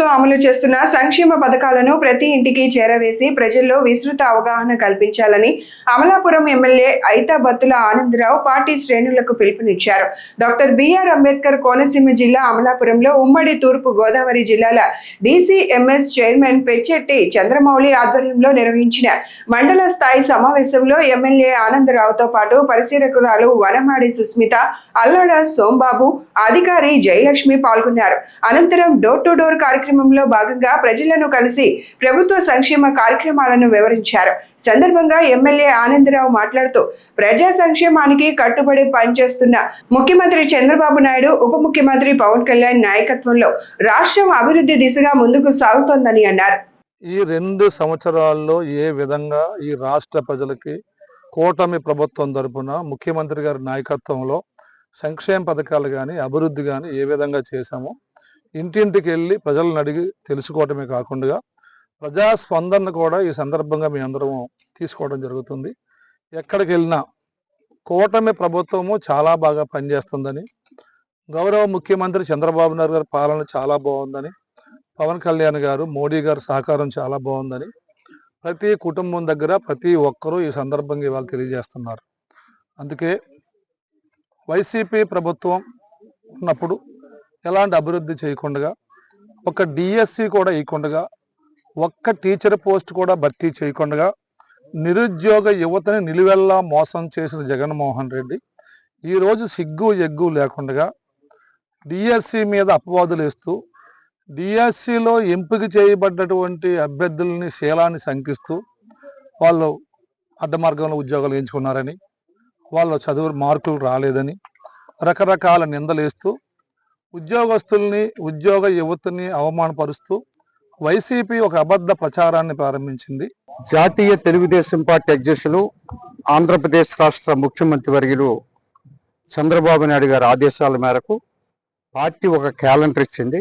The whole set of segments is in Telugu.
ప్రభుత్వం అమలు చేస్తున్న సంక్షేమ పథకాలను ప్రతి ఇంటికి చేరవేసి ప్రజల్లో విస్తృత అవగాహన కల్పించాలని అమలాపురం ఎమ్మెల్యే ఐతాబత్తుల ఆనందరావు పార్టీ శ్రేణులకు పిలుపునిచ్చారు. డాక్టర్ బిఆర్ అంబేద్కర్ కోనసీమ జిల్లా అమలాపురంలో ఉమ్మడి తూర్పు గోదావరి జిల్లాల DCMS చైర్మన్ పెచ్చెట్టి చంద్రమౌళి ఆధ్వర్యంలో నిర్వహించిన మండల స్థాయి సమావేశంలో ఎమ్మెల్యే ఆనందరావుతో పాటు పరిశీలకురాలు వనమాడి సుస్మిత, అల్లాడ సోంబాబు, అధికారి జయలక్ష్మి పాల్గొన్నారు. అనంతరం డోర్ టు డోర్ కార్యక్రమంలో భాగంగా ప్రజలను కలిసి ప్రభుత్వ సంక్షేమ కార్యక్రమాలను వివరించారు. సందర్భంగా ఎమ్మెల్యే ఆనందరావు మాట్లాడుతూ ప్రజా సంక్షేమానికి కట్టుబడి పనిచేస్తున్న ముఖ్యమంత్రి చంద్రబాబు నాయుడు, ఉప ముఖ్యమంత్రి పవన్ కళ్యాణ్ నాయకత్వంలో రాష్ట్రం అభివృద్ధి దిశగా ముందుకు సాగుతోందని అన్నారు. ఈ 2 సంవత్సరాల్లో ఏ విధంగా ఈ రాష్ట్ర ప్రజలకి కూటమి ప్రభుత్వం తరపున ముఖ్యమంత్రి గారి నాయకత్వంలో సంక్షేమ పథకాలు కానీ అభివృద్ధి కానీ ఏ విధంగా చేశామో ఇంటింటికి వెళ్ళి ప్రజలను అడిగి తెలుసుకోవటమే కాకుండా ప్రజా స్పందన కూడా ఈ సందర్భంగా మీ అందరం తీసుకోవడం జరుగుతుంది. ఎక్కడికి వెళ్ళినా కూటమి ప్రభుత్వము చాలా బాగా పనిచేస్తుందని, గౌరవ ముఖ్యమంత్రి చంద్రబాబు నాయుడు గారి పాలన చాలా బాగుందని, పవన్ కళ్యాణ్ గారు, మోడీ గారు సహకారం చాలా బాగుందని ప్రతి కుటుంబం దగ్గర ప్రతి ఒక్కరూ ఈ సందర్భంగా ఇవాళ తెలియజేస్తున్నారు. అందుకే వైసీపీ ప్రభుత్వం ఉన్నప్పుడు ఎలాంటి అభివృద్ధి చేయకుండా, ఒక DSC కూడా ఇవ్వకుండా, ఒక్క టీచర్ పోస్ట్ కూడా భర్తీ చేయకుండా నిరుద్యోగ యువతని నిలువెల్లా మోసం చేసిన జగన్మోహన్ రెడ్డి ఈరోజు సిగ్గు ఎగ్గు లేకుండా DSC మీద అపవాదులు వేస్తూ, DSCలో ఎంపిక చేయబడ్డటువంటి అభ్యర్థులని శీలాన్ని శంకిస్తూ వాళ్ళు అడ్డమార్గంలో ఉద్యోగాలు ఎంచుకున్నారని, వాళ్ళ చదువు మార్కులు రాలేదని రకరకాల నిందలేస్తూ ఉద్యోగస్తుల్ని, ఉద్యోగ యువతని అవమానపరుస్తూ వైసీపీ ఒక అబద్ధ ప్రచారాన్ని ప్రారంభించింది. జాతీయ తెలుగుదేశం పార్టీ అధ్యక్షులు, ఆంధ్రప్రదేశ్ రాష్ట్ర ముఖ్యమంత్రి వర్యులు చంద్రబాబు నాయుడు గారి ఆదేశాల మేరకు పార్టీ ఒక క్యాలెండర్ ఇచ్చింది.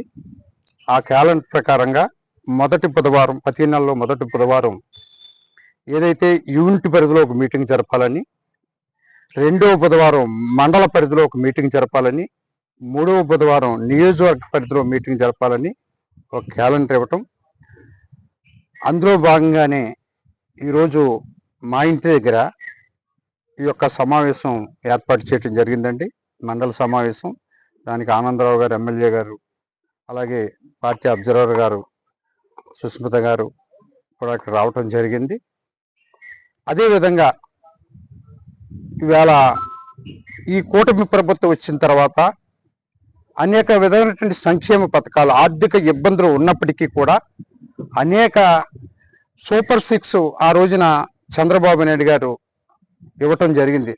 ఆ క్యాలెండర్ ప్రకారంగా మొదటి బుధవారం, ప్రతి నెలలో మొదటి బుధవారం ఏదైతే యూనిట్ పరిధిలో ఒక మీటింగ్ జరపాలని, రెండవ బుధవారం మండల పరిధిలో ఒక మీటింగ్ జరపాలని, మూడవ బుధవారం నియోజకవర్గ పరిధిలో మీటింగ్ జరపాలని ఒక క్యాలెండర్ ఇవ్వటం. అందులో భాగంగానే ఈరోజు మా ఇంటి దగ్గర ఈ యొక్క సమావేశం ఏర్పాటు చేయడం జరిగిందండి. మండల సమావేశం. దానికి ఆనందరావు గారు, ఎమ్మెల్యే గారు, అలాగే పార్టీ అబ్జర్వర్ గారు సుస్మిత గారు కూడా ఇక్కడ రావటం జరిగింది. అదేవిధంగా ఇవాళ ఈ కూటమి ప్రభుత్వం వచ్చిన తర్వాత అనేక విధమైనటువంటి సంక్షేమ పథకాలు, ఆర్థిక ఇబ్బందులు ఉన్నప్పటికీ కూడా అనేక సూపర్ 6 ఆ రోజున చంద్రబాబు నాయుడు గారు ఇవ్వటం జరిగింది.